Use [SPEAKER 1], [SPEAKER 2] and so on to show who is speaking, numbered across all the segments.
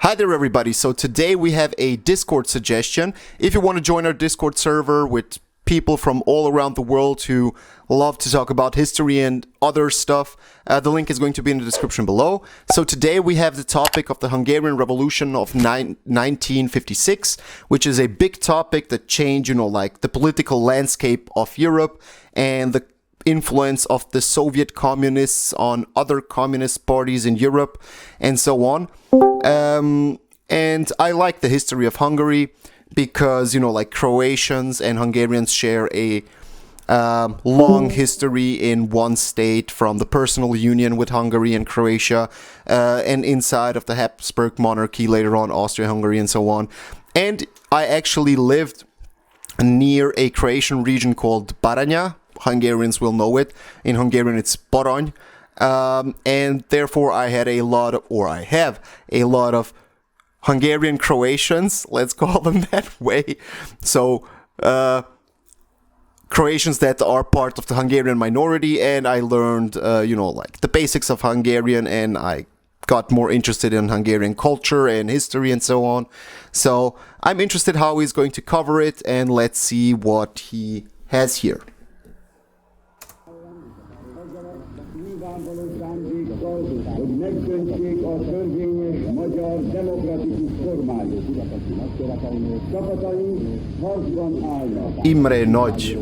[SPEAKER 1] Hi there everybody, so today we have a Discord suggestion. If you want to join our Discord server with people from all around the world who love to talk about history and other stuff, the link is going to be in the description below. So today we have the topic of the Hungarian Revolution of 1956, which is a big topic that changed, like the political landscape of Europe and the influence of the Soviet communists on other communist parties in Europe and so on. And I like the history of Hungary because, like Croatians and Hungarians share a long history in one state, from the personal union with Hungary and Croatia, and inside of the Habsburg monarchy, later on Austria-Hungary and so on. And I actually lived near a Croatian region called Baranja. Hungarians will know it. In Hungarian it's Barany. And therefore I have a lot of Hungarian Croatians, let's call them that way. So Croatians that are part of the Hungarian minority, and I learned like the basics of Hungarian, and I got more interested in Hungarian culture and history and so on. So I'm interested how he's going to cover it, and let's see what he has here. Imre Nagy.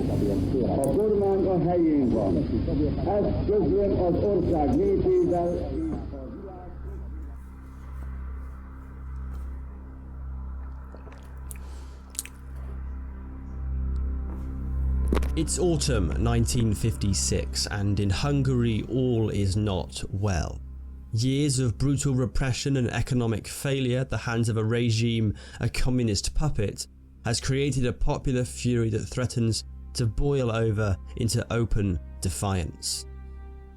[SPEAKER 2] It's autumn 1956, and in Hungary all is not well. Years of brutal repression and economic failure at the hands of a regime, a communist puppet, has created a popular fury that threatens to boil over into open defiance.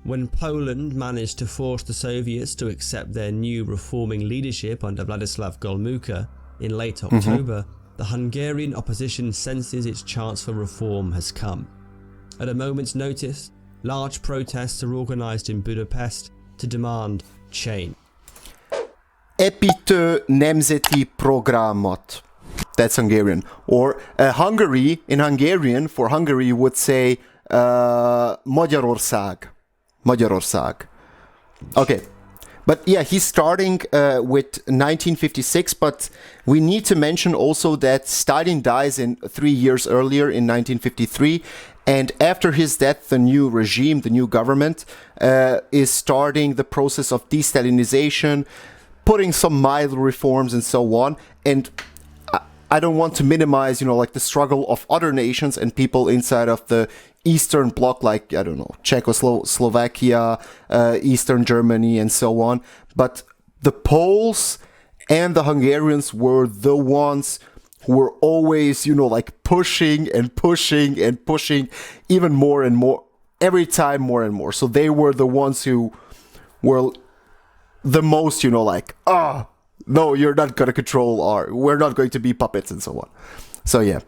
[SPEAKER 2] When Poland managed to force the Soviets to accept their new reforming leadership under Władysław Gomułka in late October, the Hungarian opposition senses its chance for reform has come. At a moment's notice, large protests are organised in Budapest to demand change.
[SPEAKER 1] Építő nemzeti programot. That's Hungarian. Or Hungary, in Hungarian, for Hungary would say Magyarország. Magyarország. Okay. But yeah, he's starting with 1956, but we need to mention also that Stalin dies 3 years earlier in 1953, and after his death, the new regime, the new government, is starting the process of de-Stalinization, putting some mild reforms and so on. And I don't want to minimize, like the struggle of other nations and people inside of the Eastern Bloc, like, I don't know, Czechoslovakia, Eastern Germany, and so on. But the Poles and the Hungarians were the ones who were always, like pushing and pushing and pushing even more and more, every time more and more. So they were the ones who were the most, like, no, you're not going to control we're not going to be puppets and so on. So yeah.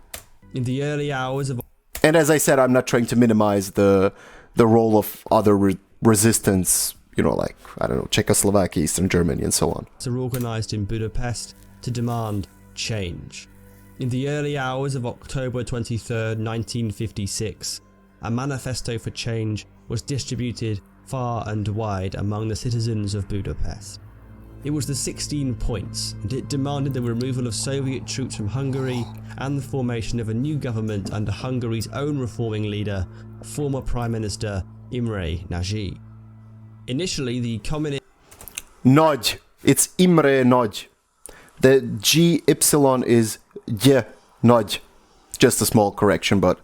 [SPEAKER 2] In the early hours of...
[SPEAKER 1] And as I said, I'm not trying to minimize the role of other resistance, like, I don't know, Czechoslovakia, Eastern Germany, and so on.
[SPEAKER 2] ...are organised in Budapest to demand change. In the early hours of October 23rd, 1956, a manifesto for change was distributed far and wide among the citizens of Budapest. It was the 16 points, and it demanded the removal of Soviet troops from Hungary and the formation of a new government under Hungary's own reforming leader, former Prime Minister Imre Nagy. Initially, the communist...
[SPEAKER 1] Nagy. It's Imre Nagy. The GY is J Nagy. Just a small correction, but...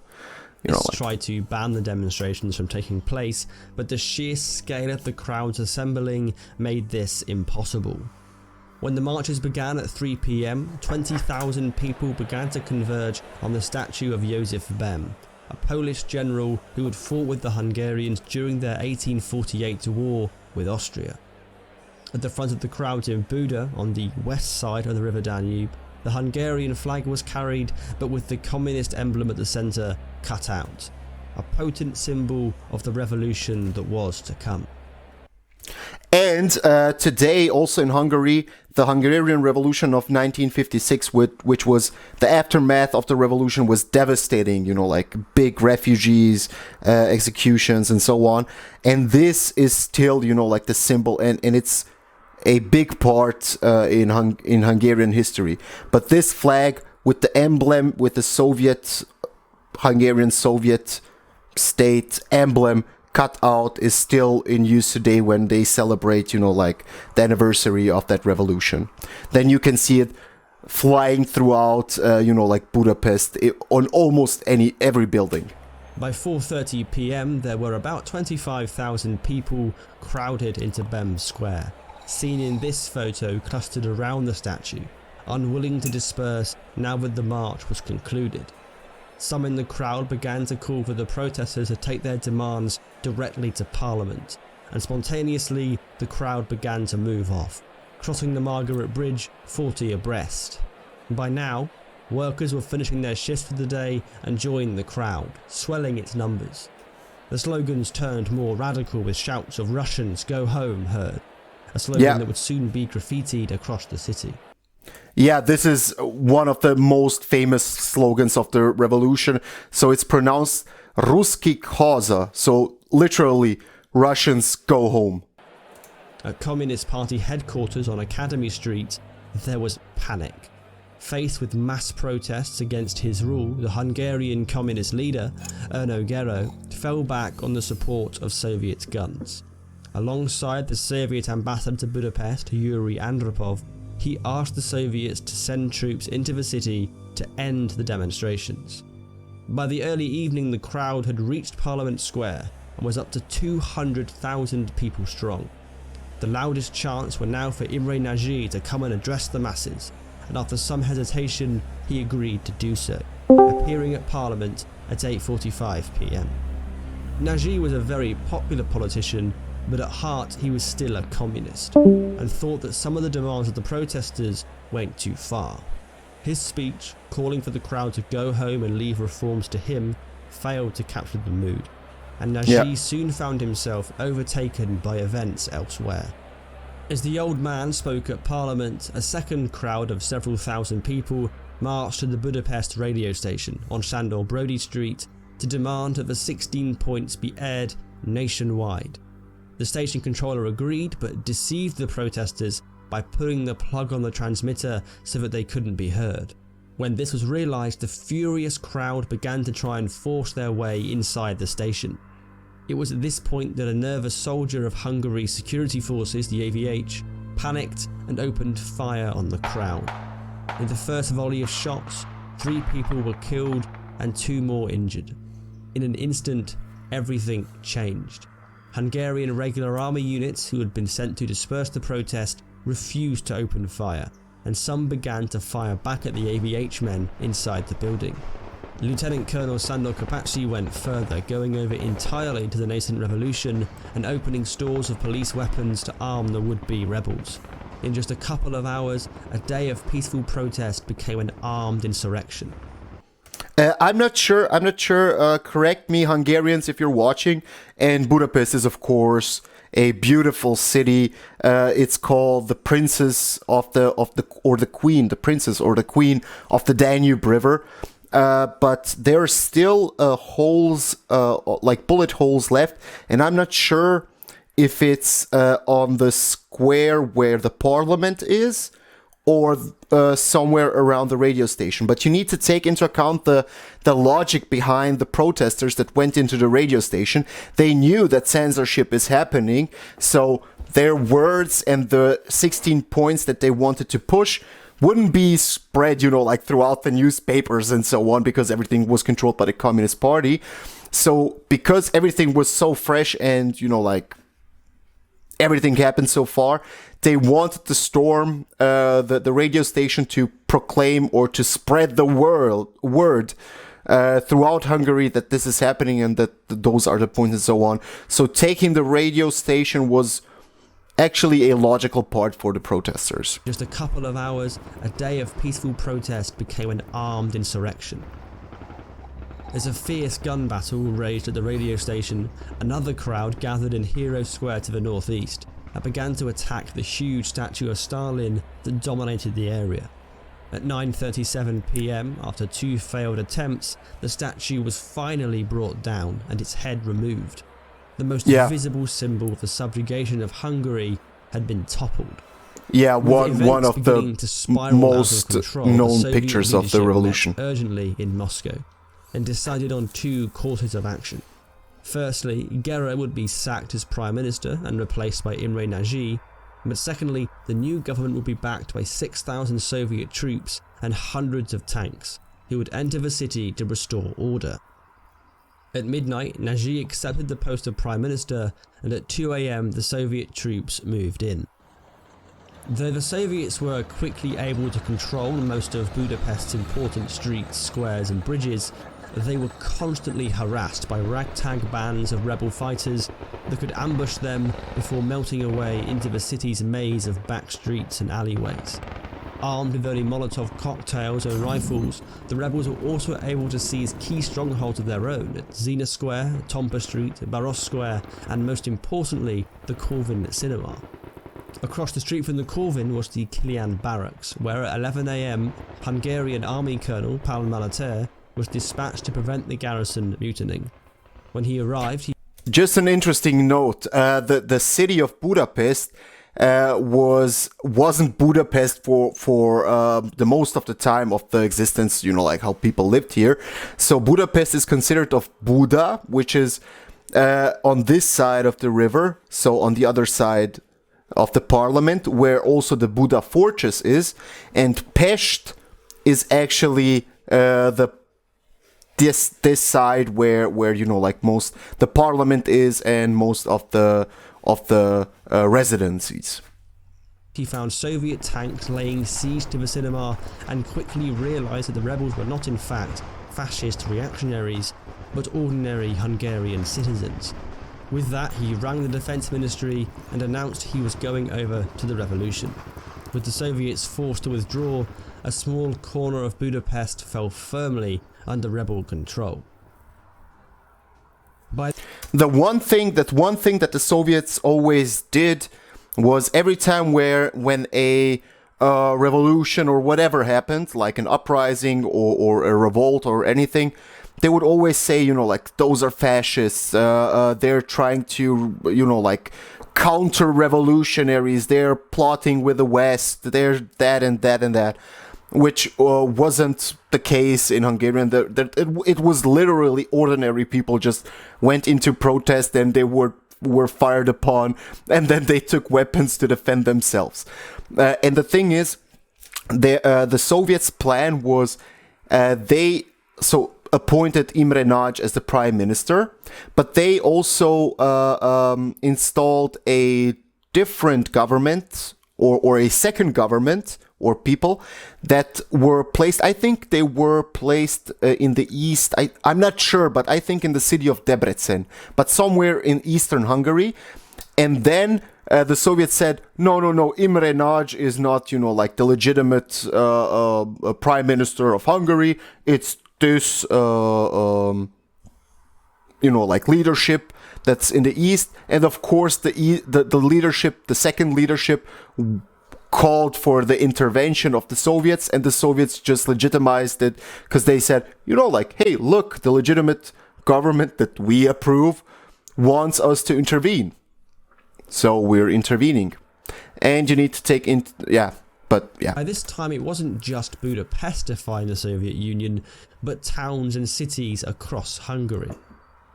[SPEAKER 2] tried to ban the demonstrations from taking place, but the sheer scale of the crowds assembling made this impossible. When the marches began at 3 PM, 20,000 people began to converge on the statue of Józef Bem, a Polish general who had fought with the Hungarians during their 1848 war with Austria. At the front of the crowds in Buda, on the west side of the River Danube, the Hungarian flag was carried, but with the communist emblem at the centre cut out, a potent symbol of the revolution that was to come.
[SPEAKER 1] And And today, also in Hungary, the Hungarian Revolution of 1956, which was the aftermath of the revolution, was devastating, like big refugees, executions, and so on. And this is still, like the symbol, and it's a big part in Hungarian history. But this flag with the emblem, with the Hungarian Soviet state emblem cut out, is still in use today when they celebrate, like the anniversary of that revolution. Then you can see it flying throughout, like Budapest, on almost every building.
[SPEAKER 2] By 4:30 p.m. there were about 25,000 people crowded into Bem Square, seen in this photo clustered around the statue, unwilling to disperse now that the march was concluded. Some in the crowd began to call for the protesters to take their demands directly to Parliament, and spontaneously the crowd began to move off, crossing the Margaret Bridge 40 abreast. By now, workers were finishing their shifts for the day and joined the crowd, swelling its numbers. The slogans turned more radical, with shouts of "Russians, go home" heard, a slogan that would soon be graffitied across the city.
[SPEAKER 1] Yeah, this is one of the most famous slogans of the revolution. So it's pronounced "Ruski Khaza," so literally, Russians go home.
[SPEAKER 2] At Communist Party headquarters on Academy Street, there was panic. Faced with mass protests against his rule, the Hungarian communist leader, Erno Gero, fell back on the support of Soviet guns. Alongside the Soviet ambassador to Budapest, Yuri Andropov, he asked the Soviets to send troops into the city to end the demonstrations. By the early evening, the crowd had reached Parliament Square and was up to 200,000 people strong. The loudest chants were now for Imre Nagy to come and address the masses, and after some hesitation, he agreed to do so, appearing at Parliament at 8:45 p.m. Nagy was a very popular politician, but at heart he was still a communist, and thought that some of the demands of the protesters went too far. His speech, calling for the crowd to go home and leave reforms to him, failed to capture the mood, and Nagy soon found himself overtaken by events elsewhere. As the old man spoke at Parliament, a second crowd of several thousand people marched to the Budapest radio station on Sándor Brody Street to demand that the 16 points be aired nationwide. The station controller agreed, but deceived the protesters by putting the plug on the transmitter so that they couldn't be heard. When this was realised, the furious crowd began to try and force their way inside the station. It was at this point that a nervous soldier of Hungary's security forces, the AVH, panicked and opened fire on the crowd. In the first volley of shots, 3 people were killed and 2 more injured. In an instant, everything changed. Hungarian regular army units who had been sent to disperse the protest refused to open fire, and some began to fire back at the AVH men inside the building. Lieutenant Colonel Sándor Kopácsi went further, going over entirely to the nascent revolution and opening stores of police weapons to arm the would-be rebels. In just a couple of hours, a day of peaceful protest became an armed insurrection.
[SPEAKER 1] I'm not sure. Correct me, Hungarians, if you're watching. And Budapest is, of course, a beautiful city. It's called the Princess the Queen of the Danube River. But there are still holes, like bullet holes left, and I'm not sure if it's on the square where the Parliament is, or somewhere around the radio station. But you need to take into account the logic behind the protesters that went into the radio station. They knew that censorship is happening, so their words and the 16 points that they wanted to push wouldn't be spread, like throughout the newspapers and so on, because everything was controlled by the Communist Party. So because everything was so fresh and, everything happened so far, they wanted to storm the radio station to proclaim or to spread the word throughout Hungary that this is happening and that those are the points and so on. So taking the radio station was actually a logical part for the protesters.
[SPEAKER 2] Just a couple of hours, a day of peaceful protest became an armed insurrection. As a fierce gun battle raged at the radio station, another crowd gathered in Hero Square to the northeast, began to attack the huge statue of Stalin that dominated the area. At 9:37 p.m, after 2 failed attempts, the statue was finally brought down and its head removed. The most visible symbol of the subjugation of Hungary had been toppled.
[SPEAKER 1] Yeah, one of the most known pictures of the revolution.
[SPEAKER 2] Urgently in Moscow, and decided on 2 courses of action. Firstly, Gera would be sacked as prime minister and replaced by Imre Nagy, but secondly, the new government would be backed by 6,000 Soviet troops and hundreds of tanks, who would enter the city to restore order. At midnight, Nagy accepted the post of prime minister, and at 2 a.m. the Soviet troops moved in. Though the Soviets were quickly able to control most of Budapest's important streets, squares and bridges, they were constantly harassed by ragtag bands of rebel fighters that could ambush them before melting away into the city's maze of back streets and alleyways. Armed with only Molotov cocktails and rifles, the rebels were also able to seize key strongholds of their own at Zina Square, Tompa Street, Baros Square, and most importantly, the Corvin Cinema. Across the street from the Corvin was the Kilian Barracks, where at 11 a.m, Hungarian Army Colonel Paul Malater was dispatched to prevent the garrison mutinying. When he arrived,
[SPEAKER 1] Just an interesting note, the city of Budapest wasn't Budapest for the most of the time of the existence, like how people lived here. So Budapest is considered of Buda, which is on this side of the river, so on the other side of the parliament, where also the Buda fortress is, and Pest is actually this side where most the parliament is and most of the residencies.
[SPEAKER 2] He found Soviet tanks laying siege to the cinema and quickly realised that the rebels were not in fact fascist reactionaries, but ordinary Hungarian citizens. With that, he rang the defence ministry and announced he was going over to the revolution. With the Soviets forced to withdraw, a small corner of Budapest fell firmly under rebel control.
[SPEAKER 1] The one thing that the Soviets always did was every time when a revolution or whatever happened, like an uprising or a revolt or anything, they would always say, those are fascists, they're trying to, counter-revolutionaries, they're plotting with the West, they're that and that and that, which wasn't the case in Hungarian. It was literally ordinary people just went into protest and they were fired upon, and then they took weapons to defend themselves. And the thing is, the Soviets' plan was they appointed Imre Nagy as the prime minister, but they also installed a different government or a second government or people that were placed, I think they were placed in the east, I'm not sure, but I think in the city of Debrecen, but somewhere in eastern Hungary. And then the Soviets said, no, Imre Nagy is not, the legitimate prime minister of Hungary. It's this, leadership that's in the east. And of course, the leadership, the second leadership, called for the intervention of the Soviets, and the Soviets just legitimized it because they said, hey, look, the legitimate government that we approve wants us to intervene. So we're intervening. And you need to take in, By
[SPEAKER 2] this time, it wasn't just Budapest defying the Soviet Union, but towns and cities across Hungary.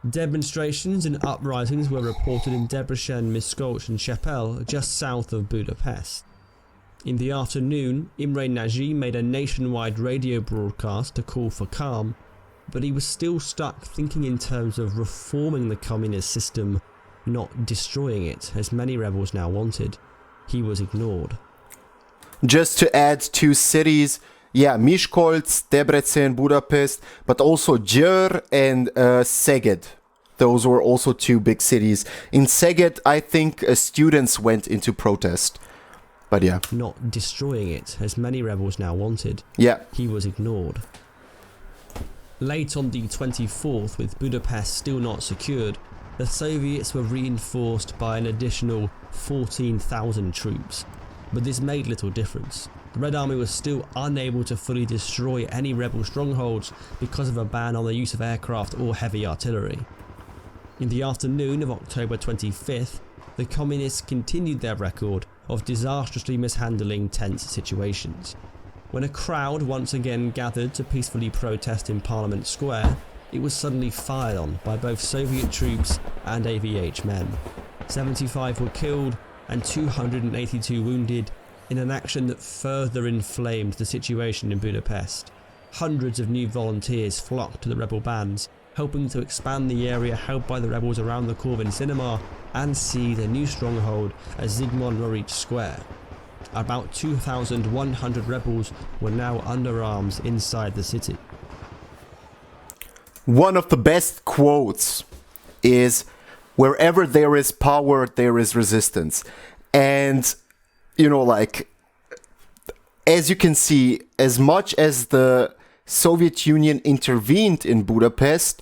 [SPEAKER 2] Demonstrations and uprisings were reported in Debrecen, Miskolc and Chapel, just south of Budapest. In the afternoon, Imre Nagy made a nationwide radio broadcast to call for calm, but he was still stuck thinking in terms of reforming the communist system, not destroying it, as many rebels now wanted. He was ignored.
[SPEAKER 1] Just to add 2 cities, Miskolc, Debrecen, Budapest, but also Győr and Szeged. Those were also 2 big cities. In Szeged, I think students went into protest. But
[SPEAKER 2] not destroying it, as many rebels now wanted. He was ignored. Late on the 24th, with Budapest still not secured, the Soviets were reinforced by an additional 14,000 troops. But this made little difference. The Red Army was still unable to fully destroy any rebel strongholds because of a ban on the use of aircraft or heavy artillery. In the afternoon of October 25th, the communists continued their record of disastrously mishandling tense situations. When a crowd once again gathered to peacefully protest in Parliament Square, it was suddenly fired on by both Soviet troops and AVH men. 75 were killed and 282 wounded in an action that further inflamed the situation in Budapest. Hundreds of new volunteers flocked to the rebel bands, helping to expand the area held by the rebels around the Corvin Cinema and seize a new stronghold at Zygmunt Lorić Square. About 2,100 rebels were now under arms inside the city.
[SPEAKER 1] One of the best quotes is, "Wherever there is power, there is resistance." And, you know, like, as you can see, as much as the Soviet Union intervened in Budapest,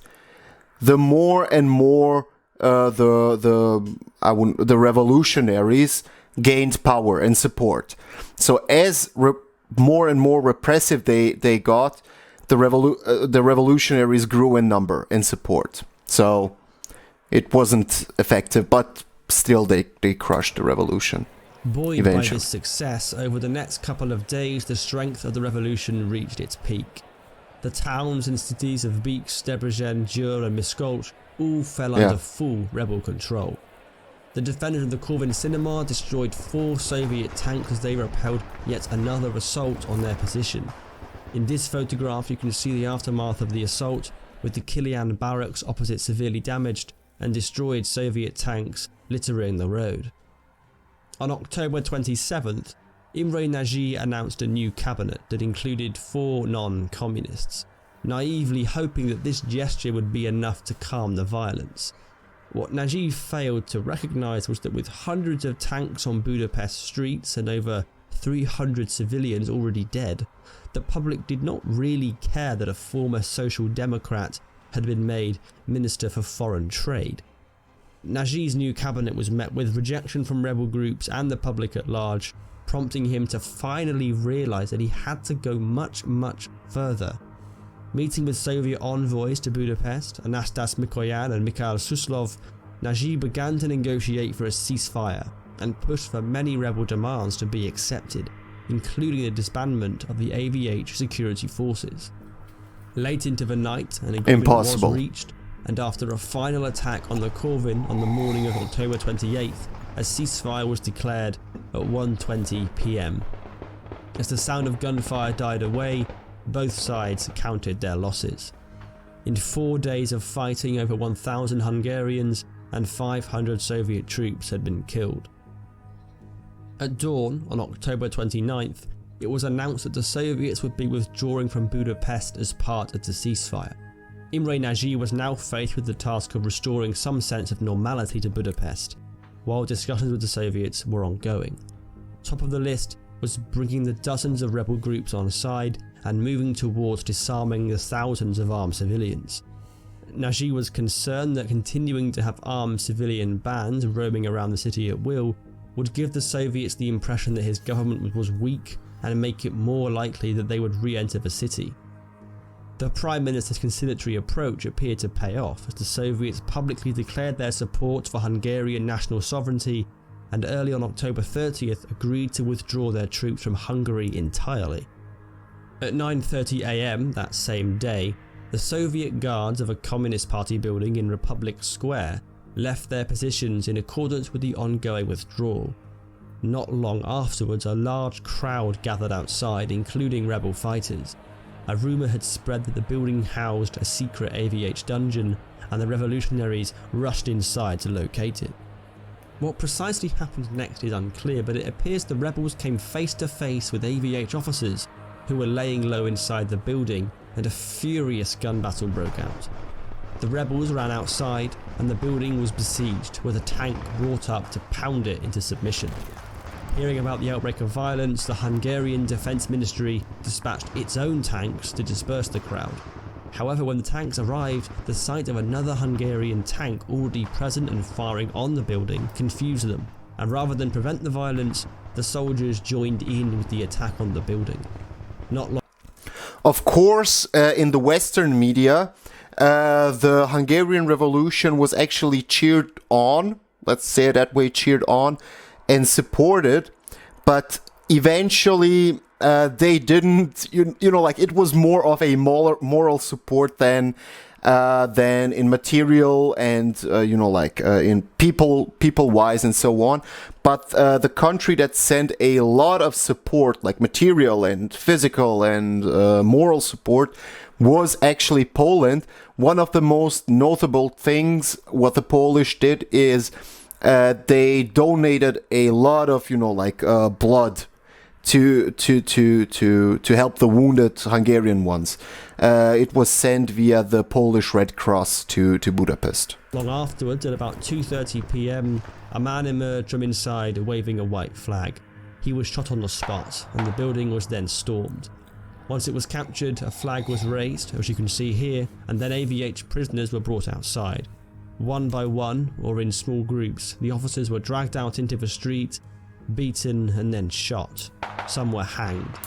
[SPEAKER 1] the more and more the revolutionaries gained power and support. So as more and more repressive they got, the revolutionaries grew in number and support. So it wasn't effective, but still they crushed the revolution.
[SPEAKER 2] Buoyed by this success, over the next couple of days the strength of the revolution reached its peak. The towns and cities of Beeks, Debrecen, Győr and Miskolc all fell under full rebel control. The defenders of the Corvin Cinema destroyed 4 Soviet tanks as they repelled yet another assault on their position. In this photograph you can see the aftermath of the assault, with the Kilian barracks opposite severely damaged and destroyed Soviet tanks littering the road. On October 27th, Imre Nagy announced a new cabinet that included 4 non-communists, naively hoping that this gesture would be enough to calm the violence. What Nagy failed to recognise was that with hundreds of tanks on Budapest streets and over 300 civilians already dead, the public did not really care that a former Social Democrat had been made Minister for Foreign Trade. Nagy's new cabinet was met with rejection from rebel groups and the public at large, prompting him to finally realise that he had to go much further. Meeting with Soviet envoys to Budapest, Anastas Mikoyan and Mikhail Suslov, Nagy began to negotiate for a ceasefire and pushed for many rebel demands to be accepted, including the disbandment of the AVH security forces. Late into the night, an agreement was reached, and after a final attack on the Corvin on the morning of October 28th, a ceasefire was declared at 1:20 p.m. As the sound of gunfire died away, both sides counted their losses. In 4 days of fighting, over 1,000 Hungarians and 500 Soviet troops had been killed. At dawn on October 29th, it was announced that the Soviets would be withdrawing from Budapest as part of the ceasefire. Imre Nagy was now faced with the task of restoring some sense of normality to Budapest, while discussions with the Soviets were ongoing. Top of the list was bringing the dozens of rebel groups on side and moving towards disarming the thousands of armed civilians. Nagy was concerned that continuing to have armed civilian bands roaming around the city at will would give the Soviets the impression that his government was weak and make it more likely that they would re-enter the city. The Prime Minister's conciliatory approach appeared to pay off as the Soviets publicly declared their support for Hungarian national sovereignty and early on October 30th agreed to withdraw their troops from Hungary entirely. At 9:30 a.m. that same day, the Soviet guards of a Communist Party building in Republic Square left their positions in accordance with the ongoing withdrawal. Not long afterwards, a large crowd gathered outside, including rebel fighters. A rumour had spread that the building housed a secret AVH dungeon, and the revolutionaries rushed inside to locate it. What precisely happened next is unclear, but it appears the rebels came face to face with AVH officers who were laying low inside the building, and a furious gun battle broke out. The rebels ran outside and the building was besieged, with a tank brought up to pound it into submission. Hearing about the outbreak of violence, the Hungarian Defence Ministry dispatched its own tanks to disperse the crowd. However, when the tanks arrived, the sight of another Hungarian tank already present and firing on the building confused them, and rather than prevent the violence, the soldiers joined in with the attack on the building. Not long.
[SPEAKER 1] Of course, in the Western media, the Hungarian Revolution was actually cheered on, let's say it that way, cheered on and supported, but eventually they didn't, like it was more of a moral support than in material and in people wise and so on. But the country that sent a lot of support, like material and physical and moral support, was actually Poland. One of the most notable things what the Polish did is they donated a lot of blood to help the wounded Hungarian ones. It was sent via the Polish Red Cross to Budapest.
[SPEAKER 2] Long afterwards, at about 2:30 p.m, a man emerged from inside waving a white flag. He was shot on the spot, and the building was then stormed. Once it was captured, a flag was raised, as you can see here, and then AVH prisoners were brought outside. One by one, or in small groups, the officers were dragged out into the street, beaten and then shot. Some were hanged.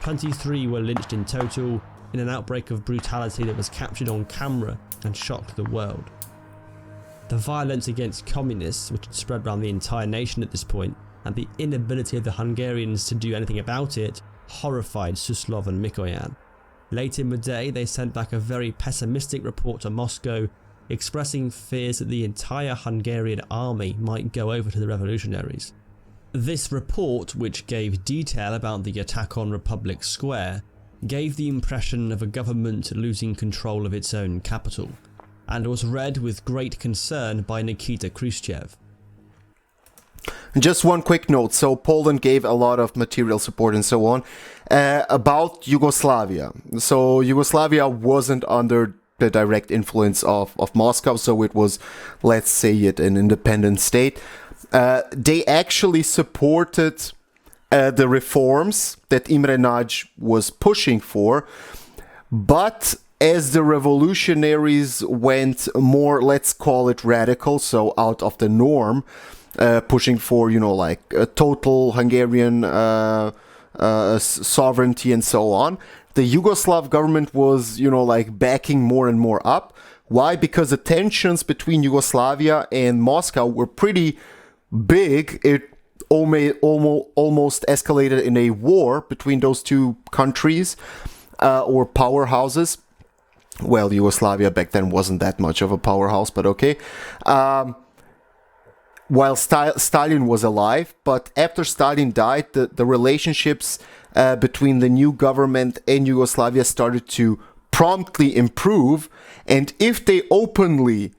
[SPEAKER 2] 23 were lynched in total, in an outbreak of brutality that was captured on camera and shocked the world. The violence against communists, which had spread around the entire nation at this point, and the inability of the Hungarians to do anything about it, horrified Suslov and Mikoyan. Late in the day, they sent back a very pessimistic report to Moscow, expressing fears that the entire Hungarian army might go over to the revolutionaries. This report, which gave detail about the attack on Republic Square, gave the impression of a government losing control of its own capital, and was read with great concern by Nikita Khrushchev.
[SPEAKER 1] Just one quick note. So Poland gave a lot of material support and so on about Yugoslavia. So Yugoslavia wasn't under the direct influence of Moscow, so it was, let's say it, an independent state. They actually supported the reforms that Imre Nagy was pushing for, but as the revolutionaries went more, let's call it radical, so out of the norm, pushing for, a total Hungarian sovereignty and so on, the Yugoslav government was, backing more and more up. Why? Because the tensions between Yugoslavia and Moscow were pretty big. It almost escalated in a war between those two countries or powerhouses. Well, Yugoslavia back then wasn't that much of a powerhouse, but okay. While Stalin was alive, but after Stalin died, the relationships between the new government and Yugoslavia started to promptly improve, and if they openly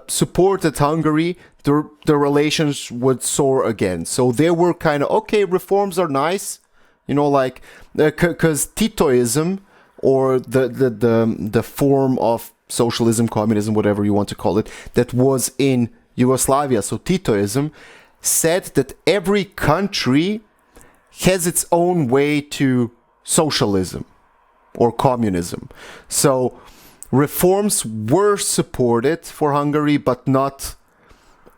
[SPEAKER 1] supported Hungary, the relations would soar again. So they were kind of, okay, reforms are nice, because Titoism, or the form of socialism, communism, whatever you want to call it, that was in Yugoslavia, so Titoism, said that every country has its own way to socialism or communism. So reforms were supported for Hungary, but not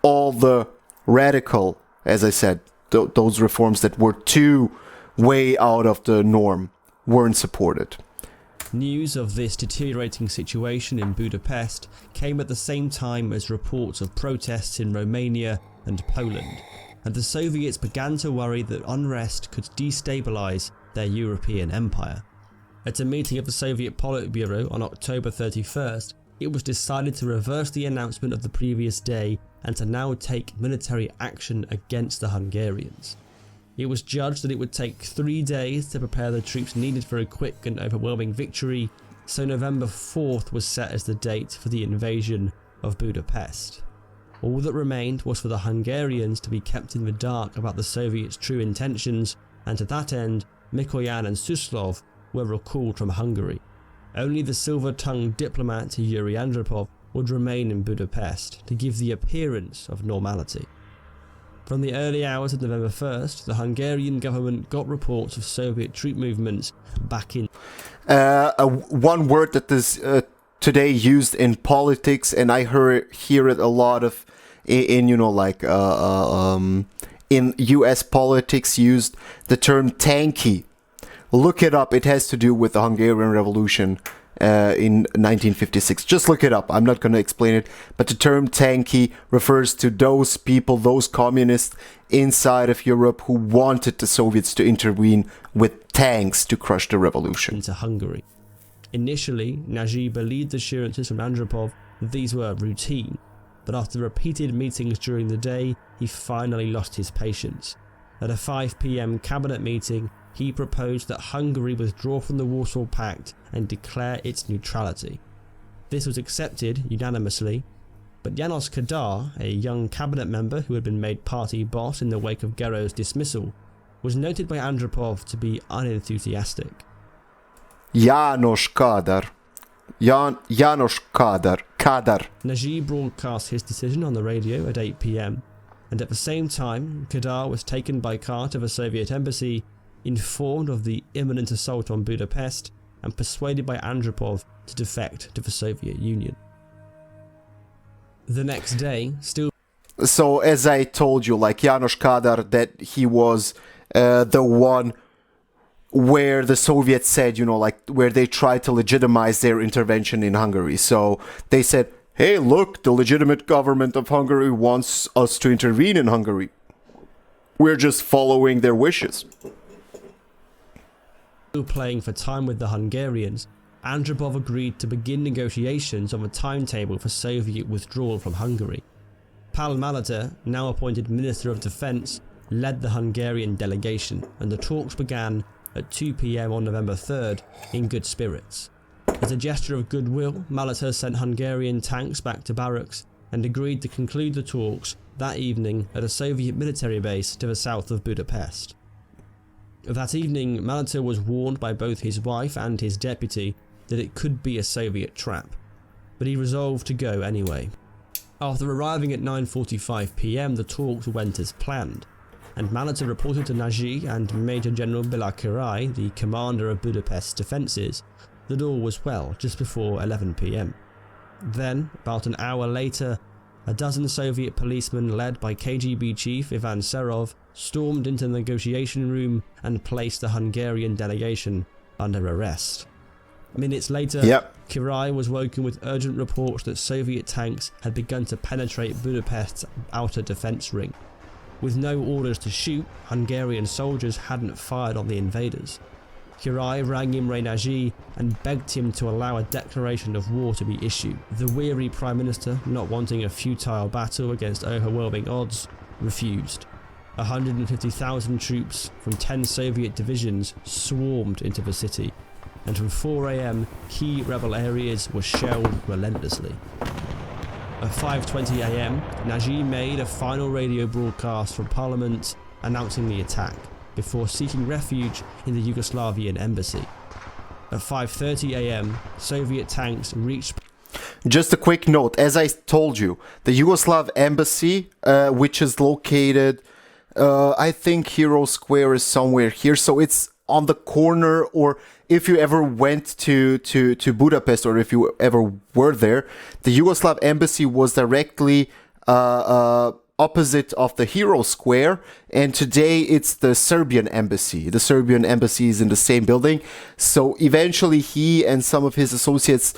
[SPEAKER 1] all the radical, as I said, those reforms that were too way out of the norm weren't supported.
[SPEAKER 2] News of this deteriorating situation in Budapest came at the same time as reports of protests in Romania and Poland, and the Soviets began to worry that unrest could destabilise their European empire. At a meeting of the Soviet Politburo on October 31st, it was decided to reverse the announcement of the previous day and to now take military action against the Hungarians. It was judged that it would take 3 days to prepare the troops needed for a quick and overwhelming victory, so November 4th was set as the date for the invasion of Budapest. All that remained was for the Hungarians to be kept in the dark about the Soviets' true intentions, and to that end, Mikoyan and Suslov were recalled from Hungary. Only the silver-tongued diplomat Yuri Andropov would remain in Budapest to give the appearance of normality. From the early hours of November 1st, the Hungarian government got reports of Soviet troop movements back in.
[SPEAKER 1] One word that is today used in politics, and I hear it a lot of in in U.S. politics used the term tanky. Look it up. It has to do with the Hungarian Revolution in 1956. Just look it up. I'm not going to explain it. But the term tanky refers to those people, those communists inside of Europe who wanted the Soviets to intervene with tanks to crush the revolution.
[SPEAKER 2] Into Hungary. Initially, Nagy believed assurances from Andropov that these were routine, but after repeated meetings during the day, he finally lost his patience. At a 5 p.m. cabinet meeting, he proposed that Hungary withdraw from the Warsaw Pact and declare its neutrality. This was accepted unanimously, but János Kadar, a young cabinet member who had been made party boss in the wake of Gero's dismissal, was noted by Andropov to be unenthusiastic.
[SPEAKER 1] János Kadar. János Kadar.
[SPEAKER 2] Nagy broadcast his decision on the radio at 8 p.m, and at the same time, Kadar was taken by car to the Soviet embassy, informed of the imminent assault on Budapest, and persuaded by Andropov to defect to the Soviet Union. The next day, still...
[SPEAKER 1] So, as I told you, like János Kadar, that he was the one where the Soviets said, where they tried to legitimize their intervention in Hungary. So they said, hey, look, the legitimate government of Hungary wants us to intervene in Hungary. We're just following their wishes.
[SPEAKER 2] Playing for time with the Hungarians, Andropov agreed to begin negotiations on a timetable for Soviet withdrawal from Hungary. Pál Malata, now appointed Minister of Defence, led the Hungarian delegation, and the talks began at 2 p.m. on November 3rd in good spirits. As a gesture of goodwill, Malata sent Hungarian tanks back to barracks and agreed to conclude the talks that evening at a Soviet military base to the south of Budapest. That evening, Malata was warned by both his wife and his deputy that it could be a Soviet trap, but he resolved to go anyway. After arriving at 9:45 p.m, the talks went as planned, and Malata reported to Nagy and Major General Béla Király, the commander of Budapest's defences, that all was well just before 11 p.m. Then, about an hour later, a dozen Soviet policemen led by KGB chief Ivan Serov stormed into the negotiation room and placed the Hungarian delegation under arrest. Minutes later, Király was woken with urgent reports that Soviet tanks had begun to penetrate Budapest's outer defence ring. With no orders to shoot, Hungarian soldiers hadn't fired on the invaders. Király rang Imre Nagy and begged him to allow a declaration of war to be issued. The weary Prime Minister, not wanting a futile battle against overwhelming odds, refused. 150,000 troops from 10 Soviet divisions swarmed into the city, and from 4 a.m, key rebel areas were shelled relentlessly. At 5:20 a.m, Nagy made a final radio broadcast from Parliament announcing the attack, before seeking refuge in the Yugoslavian embassy. At 5:30 a.m, Soviet tanks reached...
[SPEAKER 1] Just a quick note, as I told you, the Yugoslav embassy, which is located, I think Hero Square is somewhere here, so it's on the corner, or if you ever went to Budapest, or if you ever were there, the Yugoslav embassy was directly opposite of the Hero Square, and today it's the Serbian embassy. The Serbian embassy is in the same building, so eventually he and some of his associates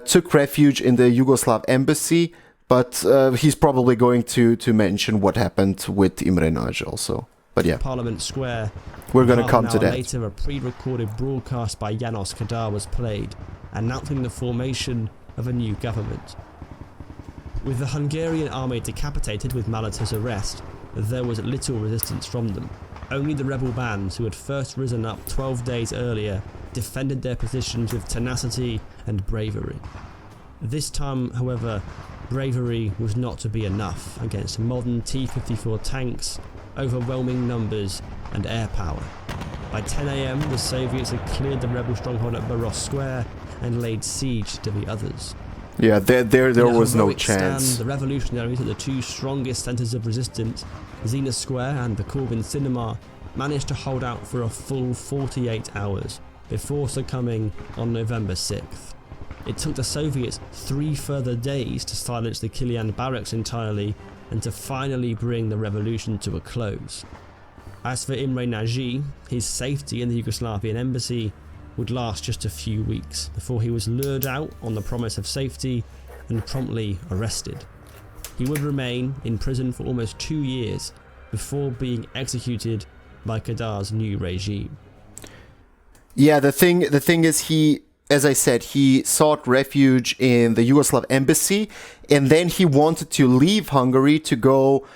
[SPEAKER 1] took refuge in the Yugoslav embassy, but he's probably going to mention what happened with Imre Nagy also. But yeah,
[SPEAKER 2] Parliament Square.
[SPEAKER 1] We're going to come to that.
[SPEAKER 2] Later, a pre-recorded broadcast by János Kadar was played, announcing the formation of a new government. With the Hungarian army decapitated with Malata's arrest, there was little resistance from them. Only the rebel bands, who had first risen up 12 days earlier, defended their positions with tenacity and bravery. This time, however, bravery was not to be enough against modern T-54 tanks, overwhelming numbers and air power. By 10 a.m, the Soviets had cleared the rebel stronghold at Baros Square and laid siege to the others.
[SPEAKER 1] Yeah, there was no chance.
[SPEAKER 2] Stand, the revolutionaries at the two strongest centres of resistance, Zena Square and the Corvin Cinema, managed to hold out for a full 48 hours before succumbing on November 6th. It took the Soviets 3 further days to silence the Kilian barracks entirely, and to finally bring the revolution to a close. As for Imre Nagy, his safety in the Yugoslavian embassy would last just a few weeks before he was lured out on the promise of safety and promptly arrested. He would remain in prison for almost 2 years before being executed by Kadar's new regime.
[SPEAKER 1] Yeah, the thing is, he, as I said, he sought refuge in the Yugoslav embassy, and then he wanted to leave Hungary to go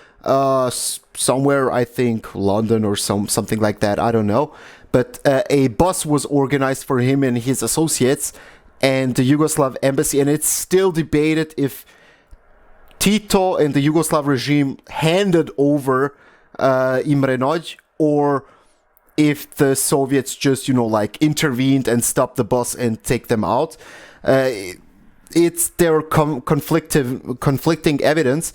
[SPEAKER 1] somewhere, I think London or something like that, I don't know. But a bus was organized for him and his associates and the Yugoslav embassy, and it's still debated if Tito and the Yugoslav regime handed over Imre Nagy, or if the Soviets just, intervened and stopped the bus and take them out. There are conflicting evidence,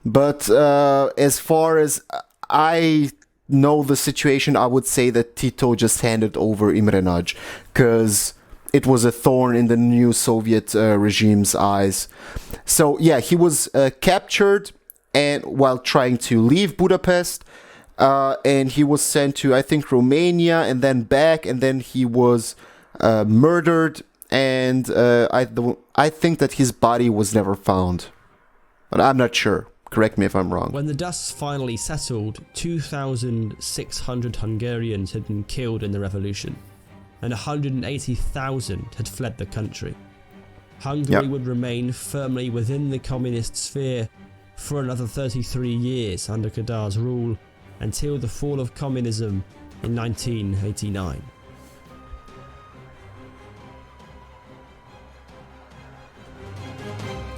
[SPEAKER 1] but as far as I know the situation, I would say that Tito just handed over Imre Nagy, because it was a thorn in the new Soviet regime's eyes. So yeah, he was captured and while trying to leave Budapest, and he was sent to, I think, Romania and then back, and then he was murdered, and I think that his body was never found, but I'm not sure. Correct me if I'm wrong.
[SPEAKER 2] When the dust finally settled, 2,600 Hungarians had been killed in the revolution, and 180,000 had fled the country. Hungary would remain firmly within the communist sphere for another 33 years under Kadar's rule, until the fall of communism in 1989.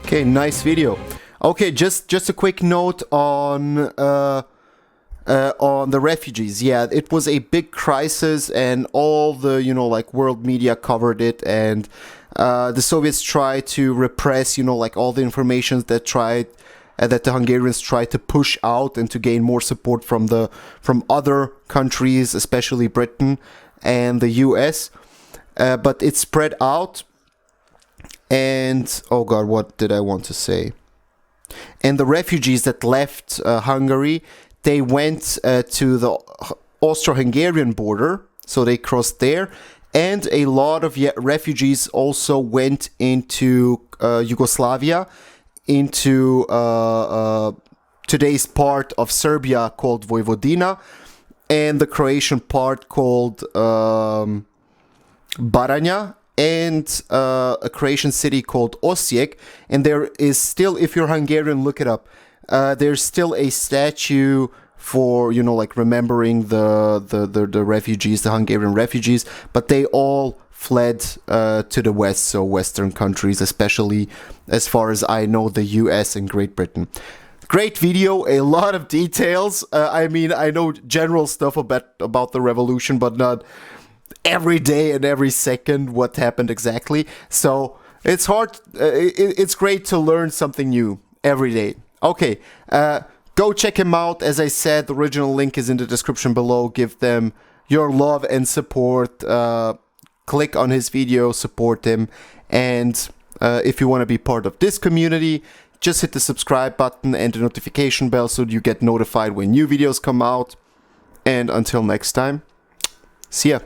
[SPEAKER 1] Okay, nice video. Okay, just a quick note on the refugees. Yeah, it was a big crisis, and all the world media covered it, and the Soviets tried to repress all the information that the Hungarians tried to push out and to gain more support from other countries, especially Britain and the US. But it spread out, and oh god, what did I want to say? And the refugees that left Hungary, they went to the Austro-Hungarian border, so they crossed there, and a lot of refugees also went into Yugoslavia, into today's part of Serbia called Vojvodina, and the Croatian part called Baranja, and a Croatian city called Osijek. And there is still, if you're Hungarian, look it up, there's still a statue for remembering the refugees, the Hungarian refugees, but they all fled to the west, so Western countries, especially as far as I know, the US and Great Britain. Great video, a lot of details. I mean, I know general stuff about the revolution, but not every day and every second what happened exactly. So it's hard. It's great to learn something new every day. Okay, go check him out. As I said, the original link is in the description below. Give them your love and support. Click on his video, support him, and if you want to be part of this community, just hit the subscribe button and the notification bell so you get notified when new videos come out. And until next time, see ya.